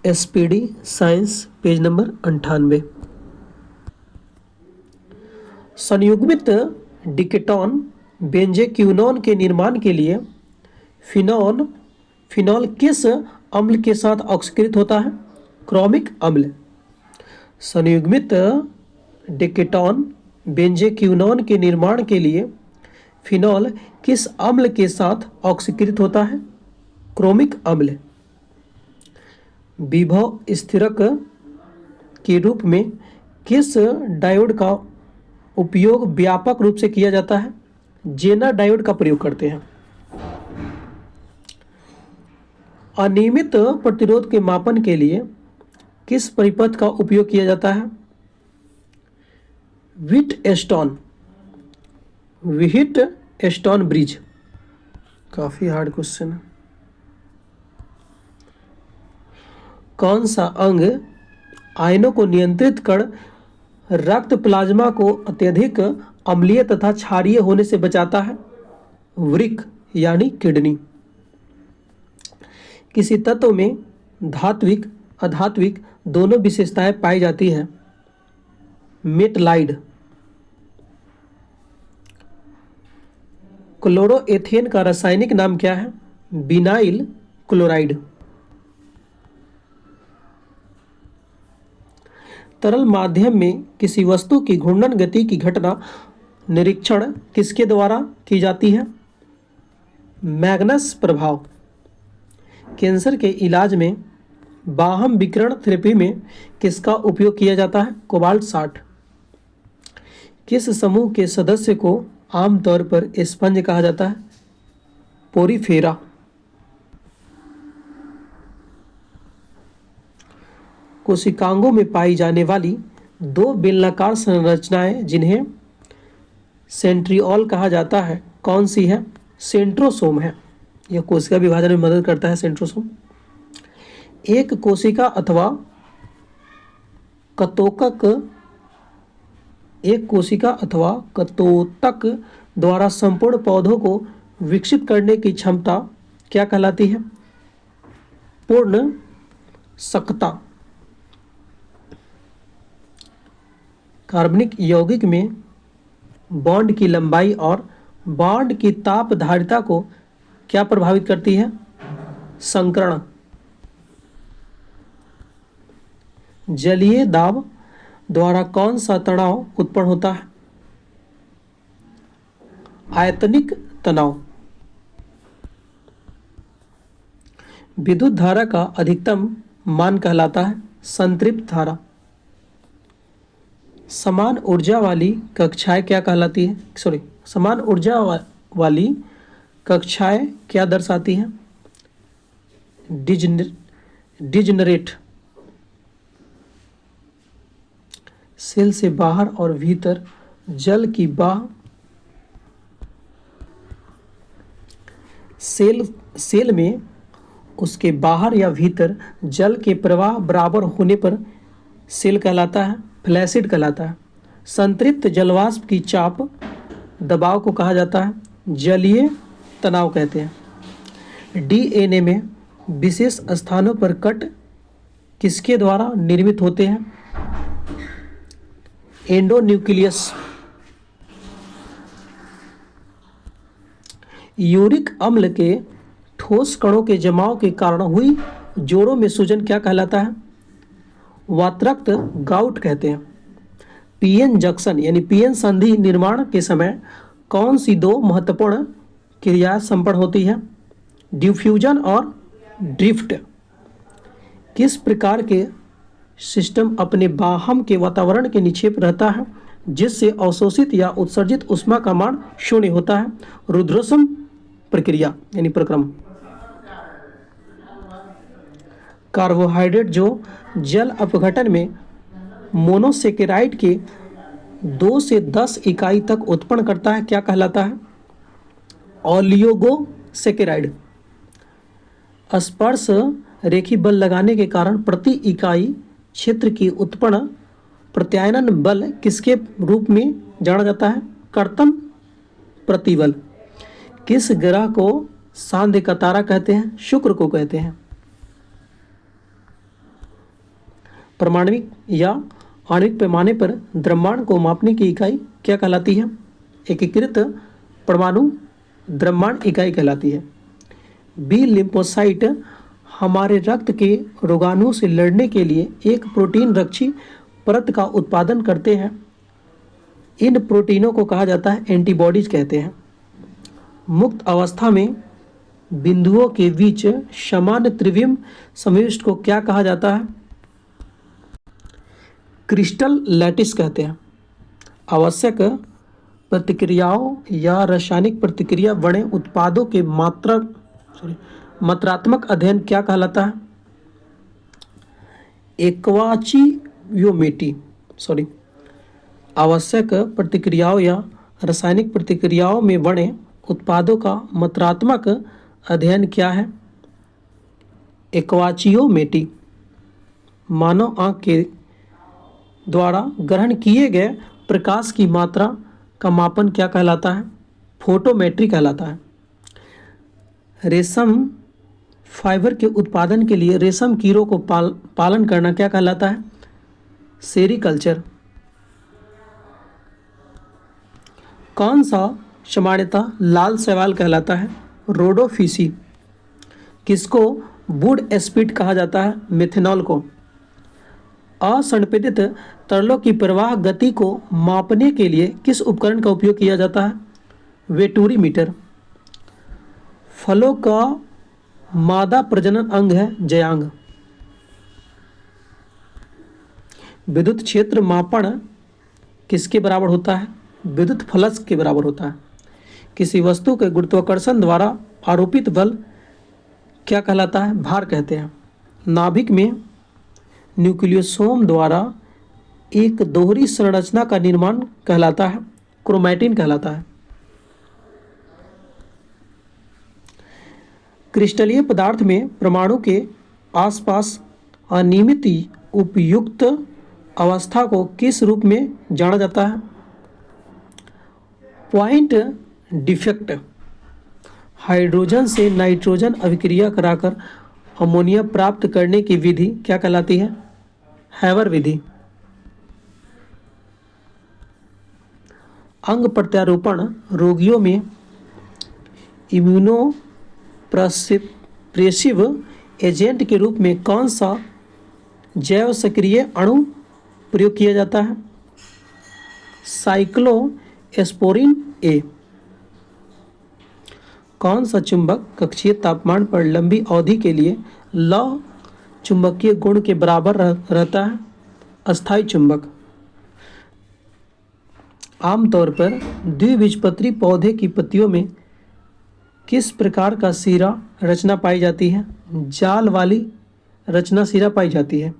SPD science page number 98। संयुग्मित डिकेटॉन बेंजेक्विनोन के निर्माण के लिए फिनॉल किस अम्ल के साथ ऑक्सीकृत होता है? क्रोमिक अम्ल। संयुग्मित डिकेटॉन बेंजेक्विनोन के निर्माण के लिए फिनॉल किस अम्ल के साथ ऑक्सीकृत होता है? क्रोमिक अम्ल। विभव स्थिरक के रूप में किस डायोड का उपयोग व्यापक रूप से किया जाता है? जेनर डायोड का प्रयोग करते हैं। अनियमित प्रतिरोध के मापन के लिए किस परिपथ का उपयोग किया जाता है? Wheatstone bridge. काफी हार्ड क्वेश्चन है। कौन सा अंग आयनों को नियंत्रित कर रक्त प्लाज्मा को अत्यधिक अम्लीय तथा क्षारीय होने से बचाता है? वृक्क यानी किडनी। किसी तत्व में धात्विक अधात्विक दोनों विशेषताएं पाई जाती है? मेटलाइड। क्लोरोएथेन का रासायनिक नाम क्या है? Vinyl chloride. तरल माध्यम में किसी वस्तु की घूर्णन गति की घटना निरीक्षण किसके द्वारा की जाती है? मैग्नस प्रभाव। कैंसर के इलाज में बाह्य विकिरण थेरेपी में किसका उपयोग किया जाता है? कोबाल्ट 60। किस समूह के सदस्य को आमतौर पर स्पंज कहा जाता है? पोरीफेरा। कोशिकांगों में पाई जाने वाली दो बेलनाकार संरचनाएं जिन्हें सेंट्रिओल कहा जाता है कौन सी है? सेंट्रोसोम है। यह कोशिका विभाजन में मदद करता है सेंट्रोसोम। एक कोशिका अथवा कतोतक द्वारा संपूर्ण पौधों को विकसित करने की क्षमता क्या कहलाती है? पूर्ण सक्ता। कार्बनिक यौगिक में बॉन्ड की लंबाई और बॉन्ड की ताप धारिता को क्या प्रभावित करती है? संकरण। जलीय दाब द्वारा कौन सा तनाव उत्पन्न होता है? आयतनिक तनाव। विद्युत धारा का अधिकतम मान कहलाता है संतृप्त धारा। समान ऊर्जा वाली कक्षाएं क्या कहलाती है? समान ऊर्जा वाली कक्षाएं क्या दर्शाती हैं? डिजनरेट। सेल से बाहर और भीतर जल की बाह सेल में उसके बाहर या भीतर जल के प्रवाह बराबर होने पर सेल कहलाता है फ्लैसिड कहलाता है। संतृप्त जलवाष्प की चाप दबाव को कहा जाता है जलीय तनाव कहते हैं। डीएनए में विशेष स्थानों पर कट किसके द्वारा निर्मित होते हैं? एंडोन्यूक्लियस। यूरिक अम्ल के ठोस कणों के जमाव के कारण हुई जोड़ों में सूजन क्या कहलाता है? वातरक्त गाउट कहते हैं। पीएन जंक्शन यानी पीएन संधि निर्माण के समय कौन सी दो महत्वपूर्ण क्रियाएं संपन्न होती है? डिफ्यूजन और ड्रिफ्ट। किस प्रकार के सिस्टम अपने बाहम के वातावरण के निक्षेप रहता है जिससे अवशोषित या उत्सर्जित ऊष्मा का मान शून्य होता है? रुद्रोष्म प्रक्रिया यानी प्रक्रम। कार्बोहाइड्रेट जो जल अपघटन में मोनोसेकेराइड के 2 से 10 इकाई तक उत्पन्न करता है क्या कहलाता है? ओलिगोसेकेराइड। स्पर्श रेखी बल लगाने के कारण प्रति इकाई क्षेत्र की उत्पन्न प्रत्यायनन बल किसके रूप में जाना जाता है? कर्तन प्रतिबल। किस ग्रह को सांध्य का तारा कहते हैं? शुक्र को कहते हैं। परमाणविक या आणविक पैमाने पर द्रव्यमान को मापने की इकाई क्या कहलाती है? एकीकृत परमाणु द्रव्यमान इकाई कहलाती है। बी लिम्फोसाइट हमारे रक्त के रोगाणु से लड़ने के लिए एक प्रोटीन रक्षी परत का उत्पादन करते हैं। इन प्रोटीनों को कहा जाता है एंटीबॉडीज कहते हैं। मुक्त अवस्था में बिंदुओं के बीच समान त्रिविम समिष्ट को क्या कहा जाता है? क्रिस्टल लैटिस कहते हैं। आवश्यक प्रतिक्रियाओं या रासायनिक प्रतिक्रिया बने उत्पादों के मात्रात्मक अध्ययन क्या कहलाता है? एक्वाचियोमेट्री। आवश्यक प्रतिक्रियाओं या रासायनिक प्रतिक्रियाओं में बने उत्पादों का मात्रात्मक अध्ययन क्या है? एक्वाचियोमेट्री। मानव आँख के द्वारा ग्रहण किए गए प्रकाश की मात्रा का मापन क्या कहलाता है? फोटोमेट्री कहलाता है। रेशम फाइबर के उत्पादन के लिए रेशम कीड़ों को पालन करना क्या कहलाता है? सेरीकल्चर। कौन सा सामान्यतः लाल शैवाल कहलाता है? रोडोफिसी। किसको वुड एस्पिड कहा जाता है? मेथनॉल को। असंपीड़ित तरलों की प्रवाह गति को मापने के लिए किस उपकरण का उपयोग किया जाता है? वेटूरीमीटर। फलों का मादा प्रजनन अंग है जयांग। विद्युत क्षेत्र मापन किसके बराबर होता है? विद्युत फ्लक्स के बराबर होता है। किसी वस्तु के गुरुत्वाकर्षण द्वारा आरोपित बल क्या कहलाता है? भार कहते हैं। नाभिक में न्यूक्लियोसोम द्वारा एक दोहरी संरचना का निर्माण कहलाता है क्रोमैटिन कहलाता है। क्रिस्टलीय पदार्थ में परमाणु के आसपास अनियमित उपयुक्त अवस्था को किस रूप में जाना जाता है? Point defect. हाइड्रोजन से नाइट्रोजन अभिक्रिया कराकर अमोनिया प्राप्त करने की विधि क्या कहलाती है? हैवर विधि। अंग प्रत्यारोपण रोगियों में इम्यूनोप्रेसिव एजेंट के रूप में कौन सा जैव सक्रिय अणु प्रयोग किया जाता है? साइक्लोस्पोरिन ए। कौन सा चुंबक कक्षीय तापमान पर लंबी अवधि के लिए लौह चुंबकीय गुण के बराबर रहता है? अस्थायी चुंबक। आमतौर पर द्विबीजपत्री पौधे की पत्तियों में किस प्रकार का सिरा रचना पाई जाती है? जाल वाली रचना सिरा पाई जाती है।